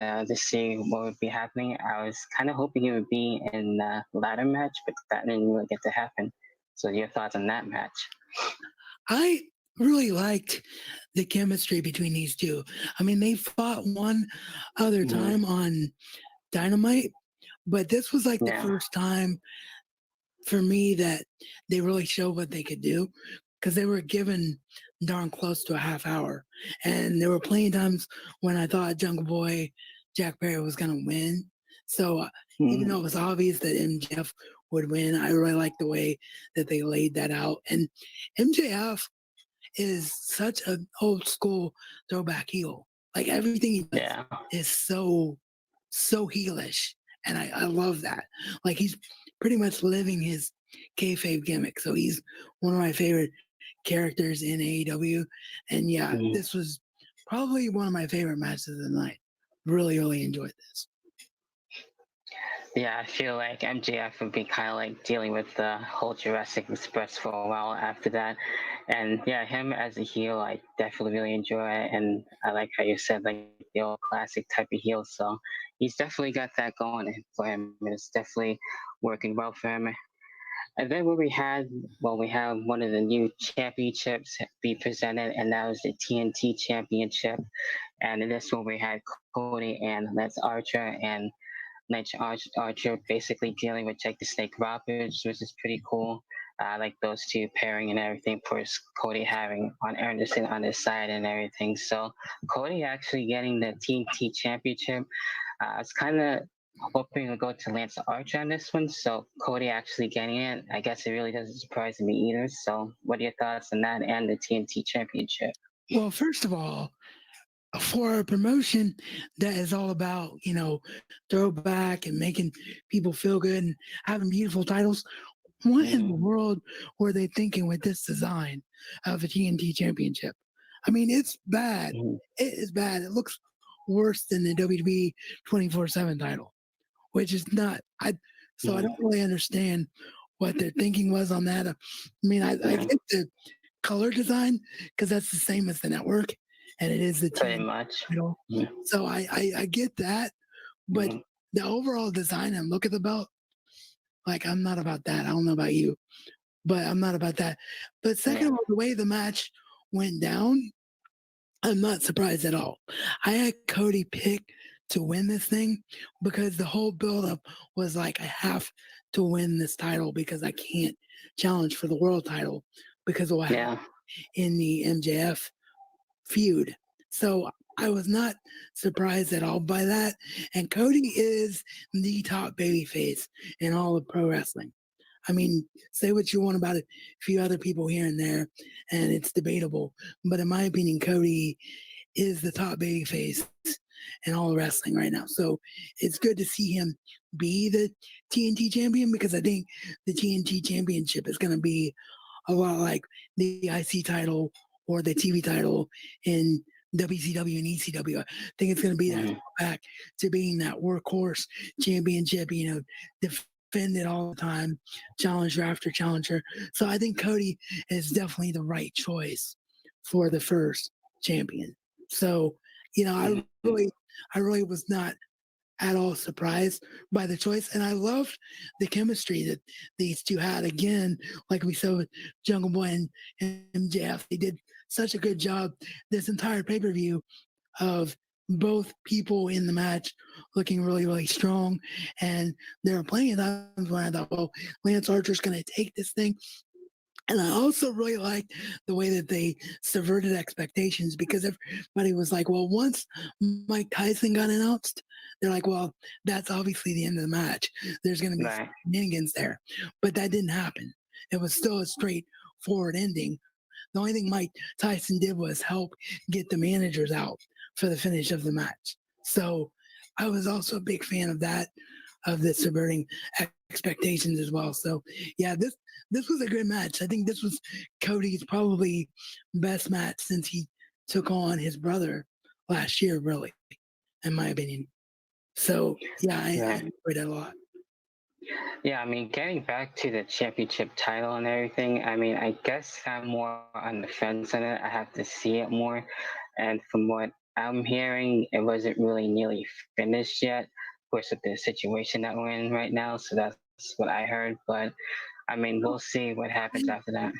to see what would be happening. I was kind of hoping it would be in the ladder match, but that didn't really get to happen. So, your thoughts on that match? I really liked the chemistry between these two. I mean, they fought one other Mm-hmm. time on Dynamite, but this was like the Yeah. first time for me that they really showed what they could do because they were given darn close to a half hour. And there were plenty of times when I thought Jungle Boy Jack Perry was going to win. So even Mm-hmm. though it was obvious that MJF would win, I really liked the way that they laid that out. And MJF is such an old school throwback heel. Like everything he does Yeah. is so heelish, and I love that. Like he's pretty much living his kayfabe gimmick. So he's one of my favorite characters in AEW, and yeah, Mm-hmm. this was probably one of my favorite matches of the night. Really enjoyed this. Yeah, I feel like MJF would be kind of like dealing with the whole Jurassic Express for a while after that. And yeah, him as a heel, I definitely really enjoy it. And I like how you said, like, the old classic type of heel. So he's definitely got that going for him. It's definitely working well for him. And then what we had, well, we have one of the new championships be presented, and that was the TNT Championship. And in this one, we had Cody and Lance Archer, and Archer basically dealing with Jake the Snake Roberts, which is pretty cool. I like those two pairing and everything. Of course, Cody having on Anderson on his side and everything. So Cody actually getting the TNT Championship. I was kind of hoping to go to Lance Archer on this one. So Cody actually getting it, I guess it really doesn't surprise me either. So what are your thoughts on that and the TNT Championship? Well, first of all, for a promotion that is all about, throwback and making people feel good and having beautiful titles, what in Mm-hmm. the world were they thinking with this design of a TNT championship? I mean, it's bad. Mm-hmm. It is bad. It looks worse than the WWE 24/7 title, which is not. So I Mm-hmm. don't really understand what their thinking was on that. I mean, I Yeah, get the color design because that's the same as the network, and it is the pretty TNT much. title. So I get that, but Mm-hmm. the overall design and look at the belt, like I'm not about that. I don't know about you, but I'm not about that. But second Yeah. of all, the way the match went down, I'm not surprised at all. I had Cody pick to win this thing because the whole buildup was like, I have to win this title because I can't challenge for the world title because of what happened Yeah. in the MJF feud. So I was not surprised at all by that. And Cody is the top babyface in all of pro wrestling. I mean, say what you want about it, a few other people here and there, and it's debatable. But in my opinion, Cody is the top babyface in all of wrestling right now. So it's good to see him be the TNT champion because I think the TNT championship is going to be a lot like the IC title or the TV title in WCW and ECW. I think it's going to be that Mm-hmm. back to being that workhorse championship, defend it all the time, challenger after challenger. So I think Cody is definitely the right choice for the first champion. So, Mm-hmm. I really was not at all surprised by the choice. And I loved the chemistry that these two had. Again, like we saw with Jungle Boy and MJF, they did such a good job this entire pay per view of both people in the match looking really strong. And there were plenty of times when I thought, well, Lance Archer's going to take this thing. And I also really liked the way that they subverted expectations because everybody was like, well, once Mike Tyson got announced, they're like, well, that's obviously the end of the match. There's going to be Right. shenanigans there. But that didn't happen. It was still a straightforward ending. The only thing Mike Tyson did was help get the managers out for the finish of the match. So I was also a big fan of that, of the subverting expectations as well. So yeah, this was a good match. I think this was Cody's probably best match since he took on his brother last year, really, in my opinion. So yeah, I Right. enjoyed it a lot. Yeah, I mean, getting back to the championship title and everything, I mean, I guess I'm more on the fence on it. I have to see it more. And from what I'm hearing it wasn't really nearly finished yet. Of course, with the situation that we're in right now, so that's what I heard. But I mean, we'll see what happens after that.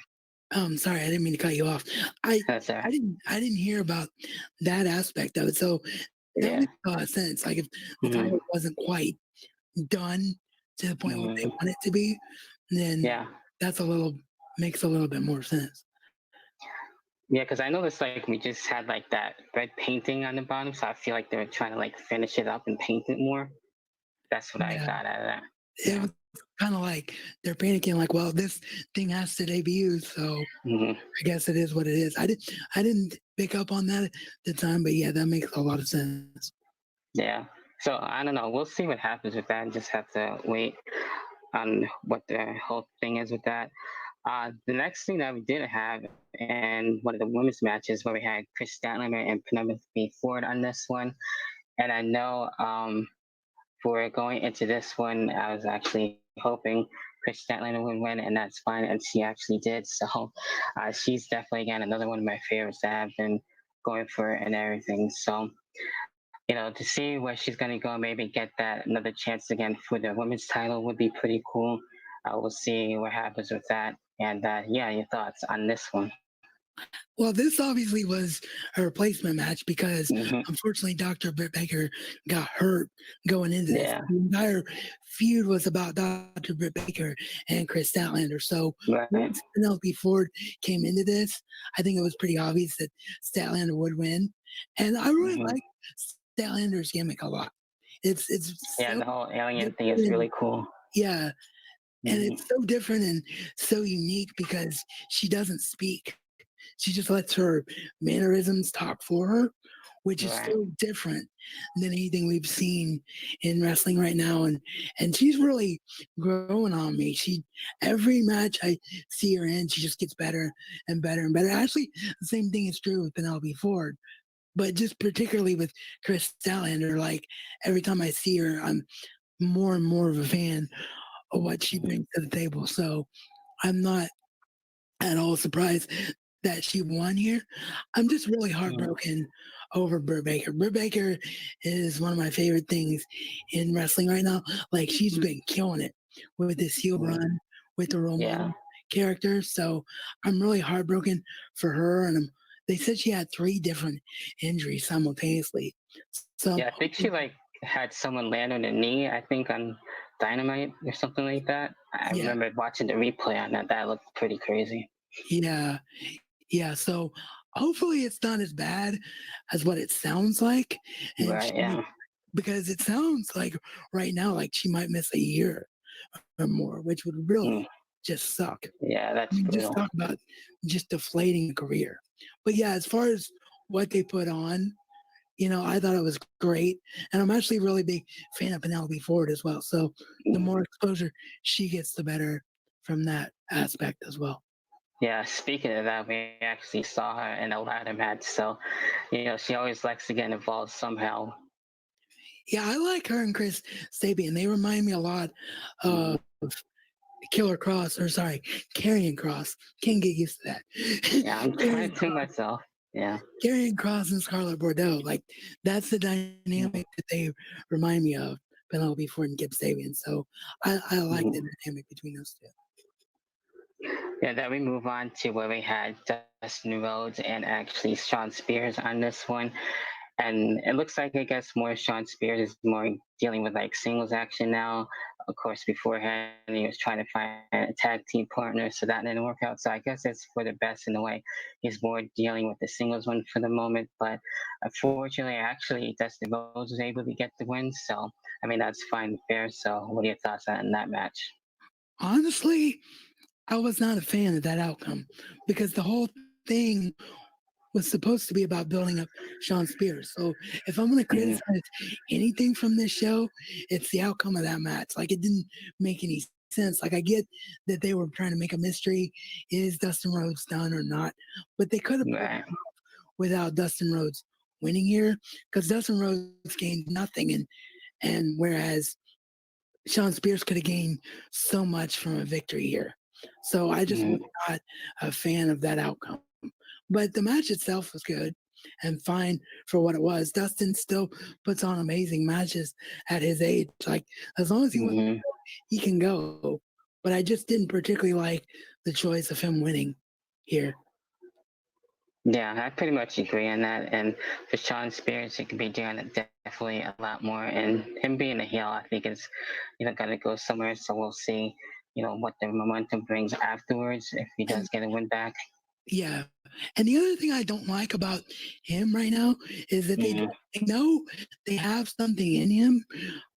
Sorry, I didn't mean to cut you off. I That's all right. I didn't hear about that aspect of it. So that Yeah. makes a lot of sense. Like if the Hmm. title wasn't quite done to the point where they Hmm. want it to be, then Yeah. that's a little makes a little bit more sense. Yeah, because I noticed like we just had like that red painting on the bottom, so I feel like they were trying to like finish it up and paint it more. That's what I Yeah, got out of that. it Yeah. was kind of like they're panicking, like, well, this thing has to debut, so Hmm. I guess it is what it is. I didn't pick up on that at the time, but yeah, that makes a lot of sense. Yeah. So I don't know. We'll see what happens with that. Just have to wait on what the whole thing is with that. The next thing that we did have in one of the women's matches where we had Chris Statlander and Penelope Ford on this one, and I know for going into this one, I was actually hoping Chris Statlander would win, and that's fine, and she actually did. So she's definitely again another one of my favorites that I've been going for and everything. So to see where she's going to go, maybe get that another chance again for the women's title would be pretty cool. We'll see what happens with that. And yeah, your thoughts on this one? Well, this obviously was a replacement match because Hmm. unfortunately Dr. Britt Baker got hurt going into this. Yeah, The entire feud was about Dr. Britt Baker and Chris Statlander. So right. once Penelope Ford came into this, I think it was pretty obvious that Statlander would win. And I really Hmm. like Statlander's gimmick a lot. It's Yeah, so the whole alien thing different is and really cool. yeah, and Hmm. it's so different and so unique because she doesn't speak. She just lets her mannerisms talk for her, which is Right. so different than anything we've seen in wrestling right now. And she's really growing on me. She every match I see her in, she just gets better and better and better. Actually, the same thing is true with Penelope Ford, but just particularly with Chris Statlander. Like every time I see her, I'm more and more of a fan of what she Hmm. brings to the table. So I'm not at all surprised that she won here. I'm just really heartbroken over Britt Baker. Britt Baker is one of my favorite things in wrestling right now. Like she's been killing it with this heel run with the role Yeah. model character. So I'm really heartbroken for her. And they said she had 3 different injuries simultaneously. So Yeah, I think she like had someone land on the knee, I think on Dynamite or something like that. I yeah, remember watching the replay on that. That looked pretty crazy. yeah, yeah. So hopefully it's not as bad as what it sounds like. And Right, she yeah. because it sounds like right now, like she might miss a year or more, which would Mm, really just suck. yeah, I that's mean, just brutal. talk about just deflating a career. But yeah, as far as what they put on, I thought it was great. And I'm actually a really big fan of Penelope Ford as well. So the Mm. more exposure she gets, the better from that aspect as well. Yeah, speaking of that, we actually saw her in a ladder match. So, she always likes to get involved somehow. Yeah, I like her and Chris Sabian. They remind me a lot of Hmm. Killer Cross, or sorry, Karrion Cross. Can't get used to that. Yeah, I'm Karrion trying to myself. Yeah. Karrion Cross and Scarlett Bordeaux, like that's the dynamic Hmm. that they remind me of Penelope Ford and Kip Sabian. So I like the Hmm. dynamic between those two. Yeah, then we move on to where we had Dustin Rhodes and actually Sean Spears on this one. And it looks like, I guess, more Sean Spears is more dealing with like singles action now. Of course, beforehand, he was trying to find a tag team partner, so that didn't work out. So I guess it's for the best in a way. He's more dealing with the singles one for the moment. But unfortunately, actually, Dustin Rhodes was able to get the win. So, I mean, that's fine and fair. So, what are your thoughts on that match? Honestly, I was not a fan of that outcome because the whole thing was supposed to be about building up Sean Spears. So if I'm going to Hmm. criticize anything from this show, it's the outcome of that match. Like it didn't make any sense. Like I get that they were trying to make a mystery: is Dustin Rhodes done or not? But they could have pulled Right. without Dustin Rhodes winning here because Dustin Rhodes gained nothing, and whereas Sean Spears could have gained so much from a victory here. So I just was Hmm. not a fan of that outcome. But the match itself was good. and fine for what it was. Dustin still puts on amazing matches at his age. Like as long as he wants, Hmm. he can go. But I just didn't particularly like the choice of him winning here. Yeah, I pretty much agree on that. And for Sean Spears, he could be doing it definitely a lot more. And him being a heel, I think is going to go somewhere. So we'll see what the momentum brings afterwards if he does And get a win back. yeah. And the other thing I don't like about him right now is that Hmm. they know they have something in him,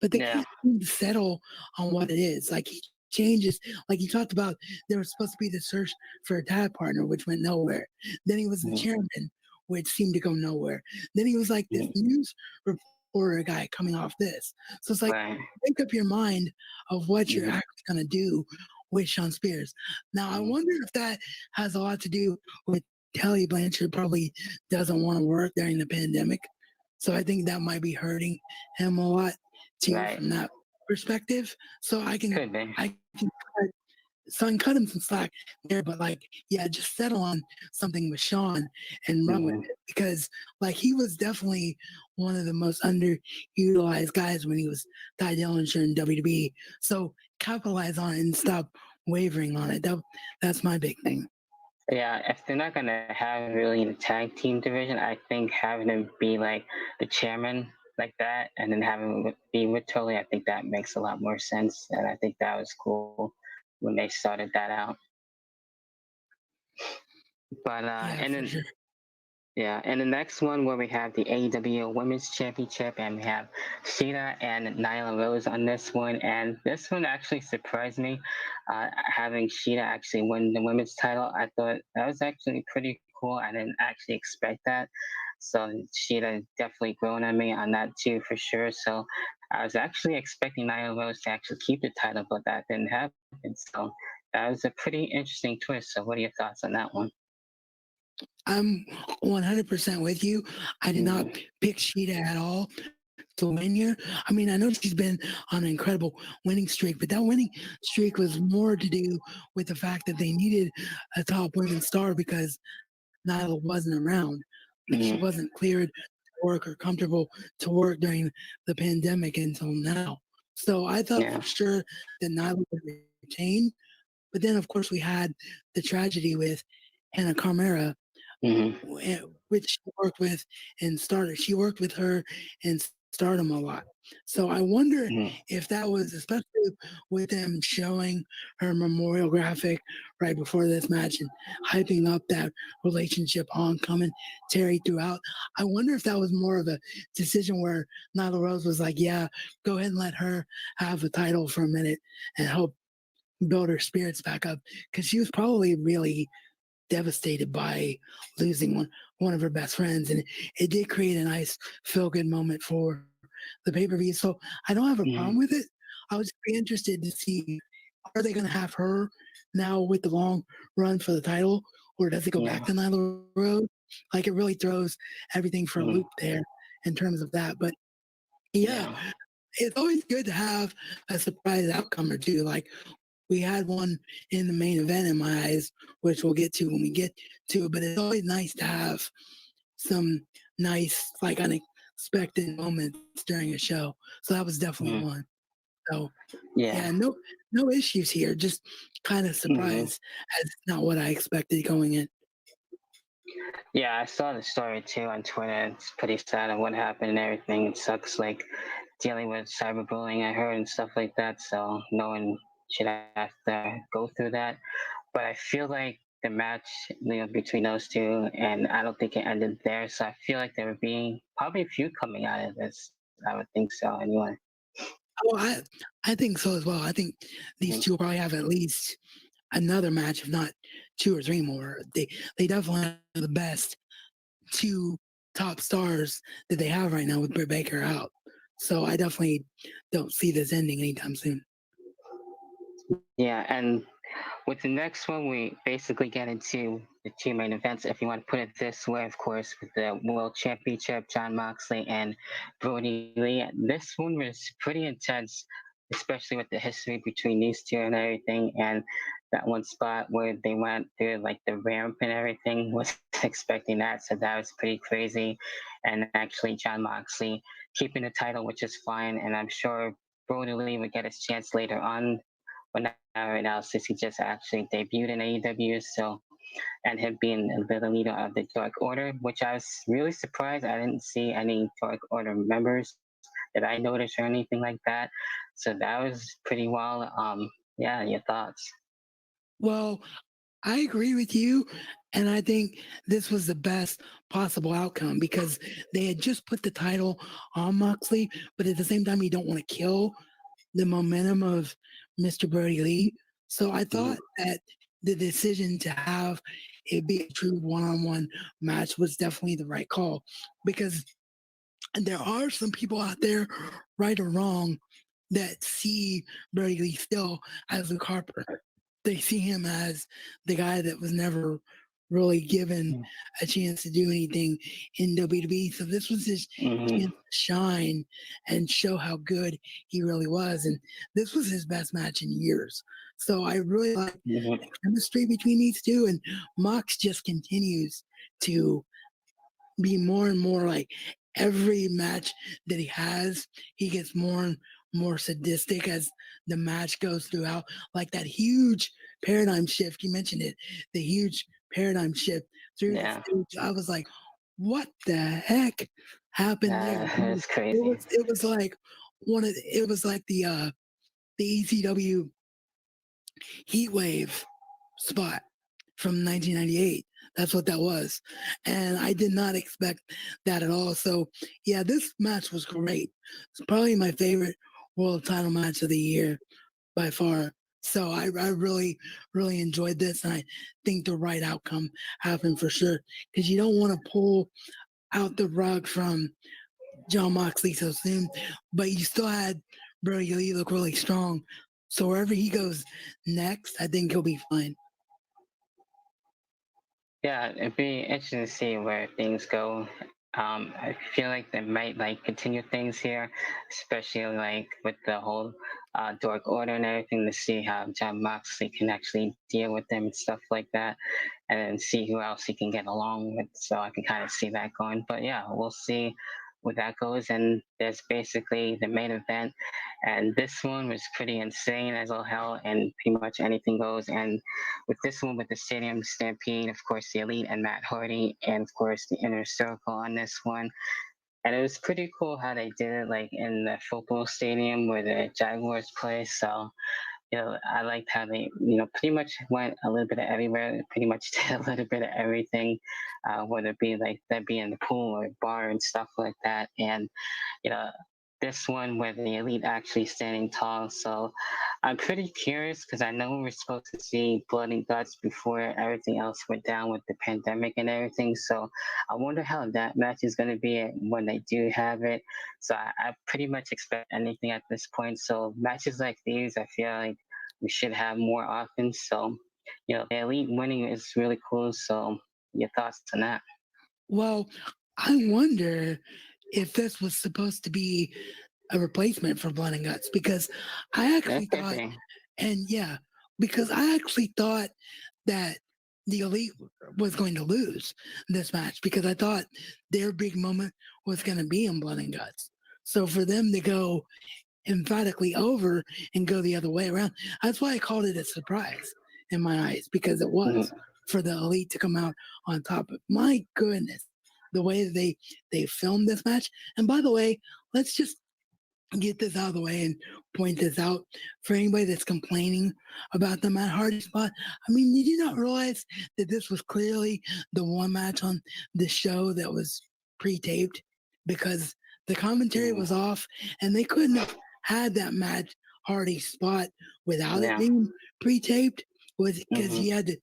but they Yeah. can't seem to settle on what it is. Like he changes, like he talked about, there was supposed to be the search for a tag partner, which went nowhere. Then he was the Hmm. chairman, which seemed to go nowhere. Then he was like this Hmm. news reporter guy coming off this. So it's like, Right. make up your mind of what you're Hmm. actually going to do with Sean Spears. Now, I Hmm. wonder if that has a lot to do with Kelly Blanchard probably doesn't want to work during the pandemic. So I think that might be hurting him a lot too Right. from that perspective. So Could be. I can so I can cut him some slack there, but like, yeah, just settle on something with Sean and run with Hmm. it because like he was definitely one of the most underutilized guys when he was Ty Dillinger in WWE. So capitalize on it and stop wavering on it. That's my big thing. Yeah, if they're not gonna have really a tag team division, I think having him be like the chairman like that, and then having him be with Tully, I think that makes a lot more sense, and I think that was cool when they started that out. But Yeah, and for then sure. yeah, and the next one where we have the AEW Women's Championship, and we have Sheeta and Nyla Rose on this one, and this one actually surprised me. Having Sheeta actually win the women's title, I thought that was actually pretty cool. I didn't actually expect that. So Sheeta definitely growing on me on that too for sure. So I was actually expecting Nyla Rose to actually keep the title, but that didn't happen. So that was a pretty interesting twist. So what are your thoughts on that one? I'm 100% with you. I did not Hmm. pick Sheeta at all to win here. I mean, I know she's been on an incredible winning streak, but that winning streak was more to do with the fact that they needed a top women's star because Nyla wasn't around. Like she Hmm. wasn't cleared to work or comfortable to work during the pandemic until now. So I thought for Yeah. sure that Nyla would retain. But then, of course, we had the tragedy with Hannah Carmera, Hmm. which she worked with in Stardom. She worked with her in Stardom a lot. So I wonder Hmm. if that was, especially with them showing her memorial graphic right before this match and hyping up that relationship on commentary throughout. I wonder if that was more of a decision where Nyla Rose was like, yeah, go ahead and let her have the title for a minute and help build her spirits back up because she was probably really devastated by losing one of her best friends, and it did create a nice feel good moment for the pay per view. So I don't have a problem Hmm. with it. I was be interested to see are they going to have her now with the long run for the title, or does it go back Yeah. to Nyla Rose? Like it really throws everything for a loop Mhm. there in terms of that. But yeah, Yeah. it's always good to have a surprise outcome or two. Like we had one in the main event in my eyes, which we'll get to when we get to it. But it's always nice to have some nice, like unexpected moments during a show. So that was definitely Mhm. one. So Yeah. yeah, no issues here. Just kind of Mhm. surprised as not what I expected going in. Yeah, I saw the story too on Twitter. It's pretty sad on what happened and everything. It sucks, like dealing with cyberbullying, I heard, and stuff like that. So no one should have to go through that. But I feel like the match between those two, and I don't think it ended there. So I feel like there would be probably a few coming out of this. I would think so, anyway. Oh, I think so as well. I think these Mhm. two will probably have at least another match, if not two or three more. They definitely have the best two top stars that they have right now with Britt Baker out. So I definitely don't see this ending anytime soon. Yeah, and with the next one, we basically get into the two main events, if you want to put it this way, of course, with the World Championship, John Moxley and Brody Lee. This one was pretty intense, especially with the history between these two and everything. And that one spot where they went through like the ramp and everything was expecting that. So that was pretty crazy. And actually, John Moxley keeping the title, which is fine. And I'm sure Brody Lee would get his chance later on. But not right now, since he just actually debuted in AEW. So, and him being the leader of the Dark Order, which I was really surprised. I didn't see any Dark Order members that I noticed or anything like that. So that was pretty wild. Yeah, your thoughts? Well, I agree with you. And I think this was the best possible outcome because they had just put the title on Moxley, but at the same time, you don't want to kill the momentum of Mr. Brody Lee. So I Mhm. thought that the decision to have it be a true one-on-one match was definitely the right call because there are some people out there, right or wrong, that see Brody Lee still as Luke Harper. They see him as the guy that was never really given a chance to do anything in WWE. So this was his Mhm. chance to shine and show how good he really was. And this was his best match in years. So I really like Mhm. the chemistry between these two. And Mox just continues to be more and more like every match that he has, he gets more and more sadistic as the match goes throughout. Like that huge paradigm shift, you mentioned it, the huge paradigm shift through the Yeah, stage. I was like, what the heck happened there? I mean, it's crazy. it was like it was like the ECW heat wave spot from 1998. That's what that was. And I did not expect that at all. So, yeah, this match was great. It's probably my favorite world title match of the year by far. So I really, really enjoyed this. And I think the right outcome happened for sure. Because you don't want to pull out the rug from John Moxley so soon, but you still had Brody Lee look really strong. So wherever he goes next, I think he'll be fine. Yeah, it'd be interesting to see where things go. I feel like they might like continue things here, especially like with the whole Dork Order and everything, to see how John Moxley can actually deal with them and stuff like that, and then see who else he can get along with. So I can kind of see that going. But yeah, we'll see where that goes. And there's basically the main event, and this one was pretty insane as all hell, and pretty much anything goes. And with this one, with the Stadium Stampede, of course, the Elite and Matt Hardy, and of course, the Inner Circle on this one. And it was pretty cool how they did it, like in the football stadium where the Jaguars play. So, I liked how they, pretty much went a little bit of everywhere, pretty much did a little bit of everything, whether it be like that be in the pool or bar and stuff like that. And you know, this one where the elite actually standing tall. So I'm pretty curious because I know we were supposed to see blood and guts before everything else went down with the pandemic and everything. So I wonder how that match is going to be when they do have it. So I pretty much expect anything at this point. So matches like these, I feel like we should have more often. So, the elite winning is really cool. So your thoughts on that? Well, I wonder if this was supposed to be a replacement for Blood and Guts because I That actually could thought, be. and yeah, because I actually thought that the Elite was going to lose this match because I thought their big moment was going to be in Blood and Guts. So for them to go emphatically over and go the other way around, that's why I called it a surprise in my eyes because it was Mhm. for the Elite to come out on top. But my goodness, the way they filmed this match. And by the way, let's just get this out of the way and point this out for anybody that's complaining about the Matt Hardy spot. I mean, did you not realize that this was clearly the one match on the show that was pre-taped because the commentary Mhm. was off and they couldn't have had that Matt Hardy spot without it Yeah. being pre-taped was because Hmm. he had to,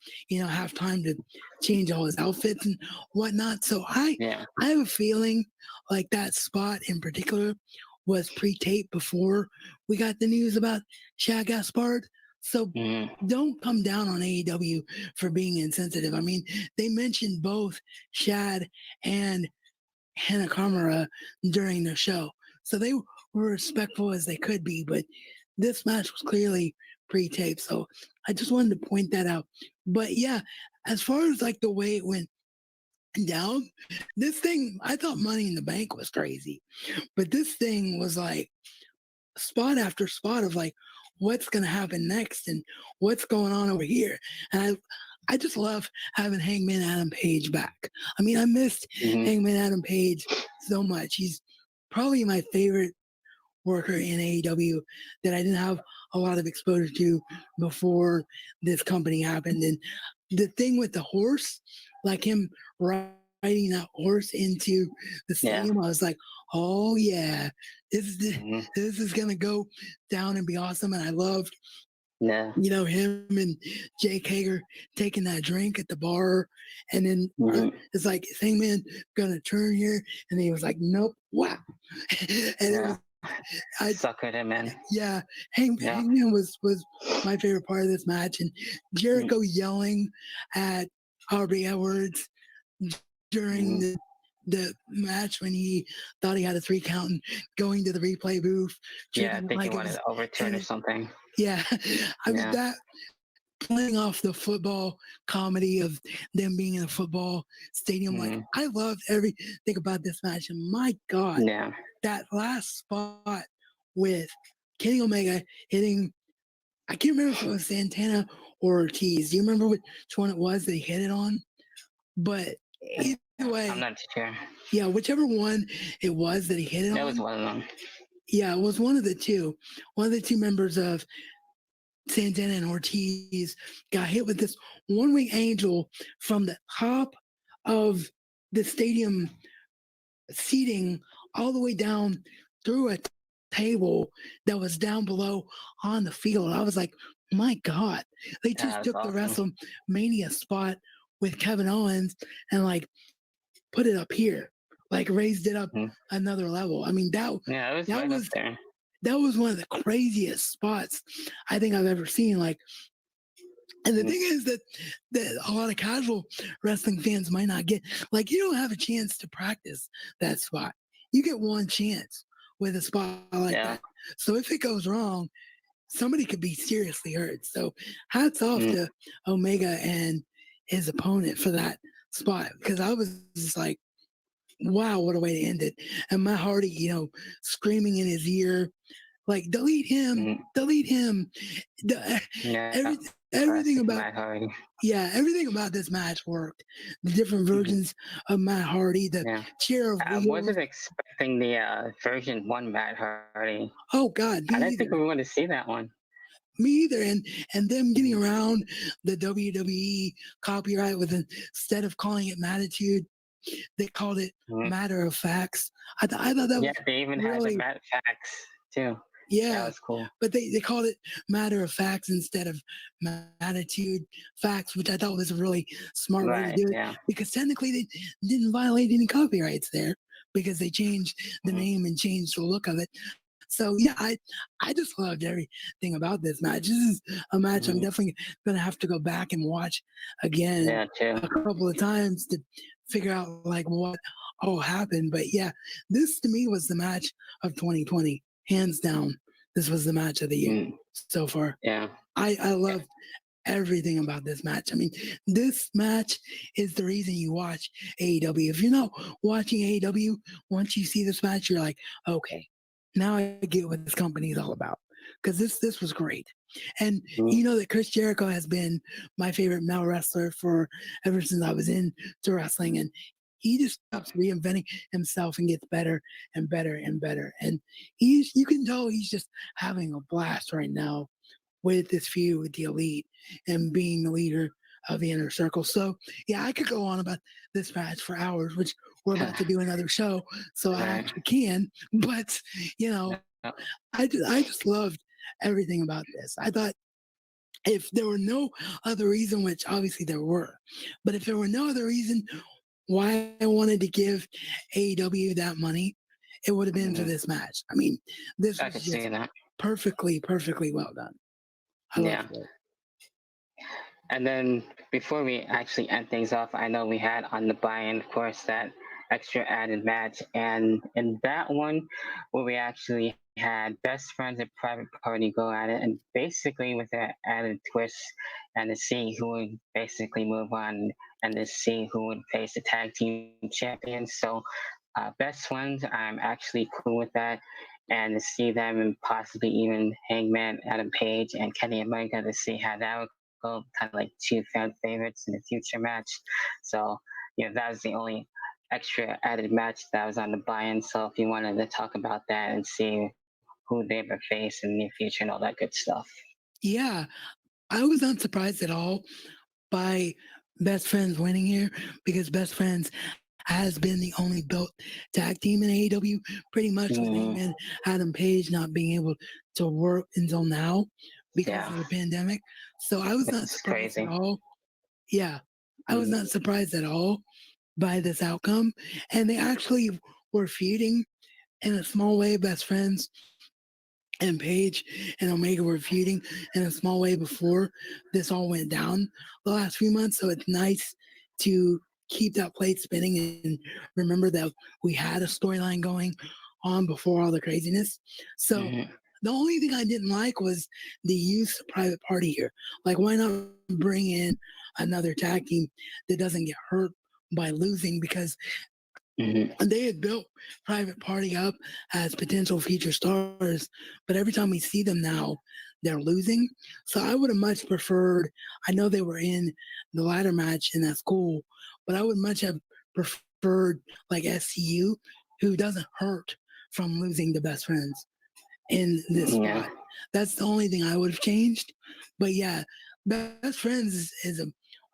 have time to change all his outfits and whatnot. So Yeah. I have a feeling like that spot in particular was pre-taped before we got the news about Shad Gaspard. So Hmm. don't come down on AEW for being insensitive. I mean, they mentioned both Shad and Hannah Kamara during the show. So they were respectful as they could be, but this match was clearly pre-taped. So I just wanted to point that out. But yeah, as far as like the way it went down. This thing, I thought Money in the Bank was crazy, but this thing was like spot after spot of like what's going to happen next and what's going on over here. And I just love having Hangman Adam Page back. I mean, I missed Hmm. Hangman Adam Page so much. He's probably my favorite worker in AEW that I didn't have a lot of exposure to before this company happened. And the thing with the horse, like him riding that horse into the Yeah. stadium, I was like, oh yeah, Hmm. this is gonna go down and be awesome. And I loved, Yeah. him and Jake Hager taking that drink at the bar, and then Hmm. it's like, is Hangman gonna turn here? And he was like, nope, wow. And it Yeah. was I Suckered him in. yeah, Yeah. Hangman was my favorite part of this match, and Jericho yelling at Aubrey Edwards during Mm-hmm. the match when he thought he had a 3 count and going to the replay booth, Yeah, treating I it think he like it wanted was to overturn or his. something. Yeah, I mean Yeah. that playing off the football comedy of them being in a football stadium. Like Hmm. I loved everything about this match, and my God, Yeah. that last spot with Kenny Omega hitting, I can't remember if it was Santana or Ortiz. Do you remember which one it was that he hit it on? But either I'm way, not sure. yeah, whichever one it was that he hit it That was on, one of them. yeah, it was one of the two members of Santana and Ortiz got hit with this one-wing angel from the top of the stadium seating all the way down through a table that was down below on the field. I was like, my God, they Yeah, just that's took the awesome. WrestleMania spot with Kevin Owens and like put it up here, like raised it up Mhm. another level. I mean, Yeah, it was that right up was there. that was one of the craziest spots I think I've ever seen. Like, and the Mhm. thing is that a lot of casual wrestling fans might not get, like, you don't have a chance to practice that spot. You get one chance with a spot like Yeah. that. So if it goes wrong, somebody could be seriously hurt. So hats off Mm. to Omega and his opponent for that spot, because I was just like, wow, what a way to end it. And Matt Hardy, screaming in his ear, like, Mm. delete him. The, Yeah. every, everything Classic about Matt Hardy. yeah, everything about this match worked. The different Mhm. versions of Matt Hardy, the Yeah. chair of I wheels. wasn't expecting the version one Matt Hardy. Oh God, I me didn't think we either. were going to see that one. Me either. And them getting Mhm. around the WWE copyright with, instead of calling it Mattitude, they called it Mhm. Matter of Facts. I thought that Yeah, was they even had the really, Matt facts too. That yeah. was cool. But they called it Matter of Facts instead of Mattitude Facts, which I thought was a really smart way to Right. do it, Yeah. because technically they didn't violate any copyrights there, because they changed the Mhm. name and changed the look of it. So yeah, I just loved everything about this match. This is a match I'm Mhm. definitely gonna have to go back and watch again Yeah, too. a couple of times to figure out like what all happened. But yeah, this to me was the match of 2020, hands down. This was the match of the year Mm. so far. Yeah. I loved everything about this match. I mean, this match is the reason you watch AEW. If you're not watching AEW, once you see this match, you're like, okay, now I get what this company is all about. Because this was great. And Mhm. you know that Chris Jericho has been my favorite male wrestler for ever since I was into wrestling. And he just keeps reinventing himself and gets better and better and better. And you can tell he's just having a blast right now with this feud with the elite and being the leader of the inner circle. So yeah, I could go on about this match for hours, which we're about to do another show, so I Right. actually can. But you know, Yeah. I just loved everything about this. I thought if there were no other reason, which obviously there were, but if there were no other reason why I wanted to give AEW that money, it would have been for Mhm. this match. I mean, this I was could see just that. perfectly well done. I Yeah. loved it. And then before we actually end things off, I know we had on the buy-in, of course, that extra added match. And in that one, where we actually had Best Friends and Private Party go at it, and basically with that added twist, and to see who would basically move on, and to see who would face the tag team champions. So, Best Friends, I'm actually cool with that. And to see them and possibly even Hangman, Adam Page, and Kenny Omega to see how that would go, kind of like two fan favorites in the future match. So, that was the only extra added match that was on the buy-in. So if you wanted to talk about that and see who they would face in the near future and all that good stuff. Yeah, I was not surprised at all by Best Friends winning here because Best Friends has been the only built tag team in AEW pretty much with Mm-hmm. Hangman Adam Page not being able to work until now because Yeah, of the pandemic. So I was which not is surprised at crazy. all. Yeah, I was Mm-hmm. not surprised at all by this outcome. And they actually were feuding in a small way, best friends, and Page and Omega were feuding in a small way before this all went down the last few months. So it's nice to keep that plate spinning and remember that we had a storyline going on before all the craziness. So Mm-hmm. the only thing I didn't like was the use of private party here. Like, why not bring in another tag team that doesn't get hurt by losing? Because Mm-hmm. they had built Private Party up as potential future stars, but every time we see them now, they're losing. So I would have much preferred. I know they were in the ladder match, and that's cool, but I would much have preferred like SCU, who doesn't hurt from losing the best friends in this Yeah. spot. That's the only thing I would have changed. But yeah, Best Friends is a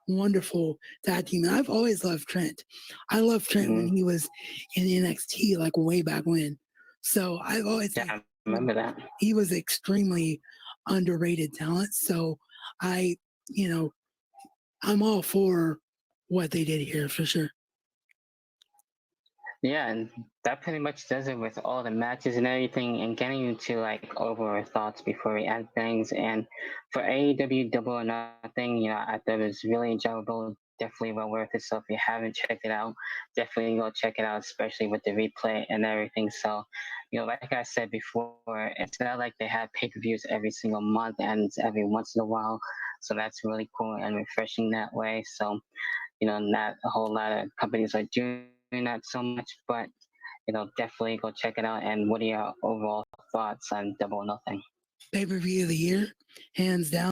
wonderful tag team. And I've always loved Trent. I loved Trent when Mm-hmm. he was in NXT, like way back when. So I've always Yeah, said I remember that. he was extremely underrated talent. So I, you know, I'm all for what they did here for sure. Yeah, and that pretty much does it with all the matches and everything, and getting into like overall thoughts before we end things. And for AEW Double or Nothing, I thought it was really enjoyable, definitely well worth it. So if you haven't checked it out, definitely go check it out, especially with the replay and everything. So, like I said before, it's not like they have pay-per-views every single month and every once in a while. So that's really cool and refreshing that way. So, not a whole lot of companies are doing that so much, but definitely go check it out. And what are your overall thoughts on Double or Nothing? Pay per view of the year, hands down.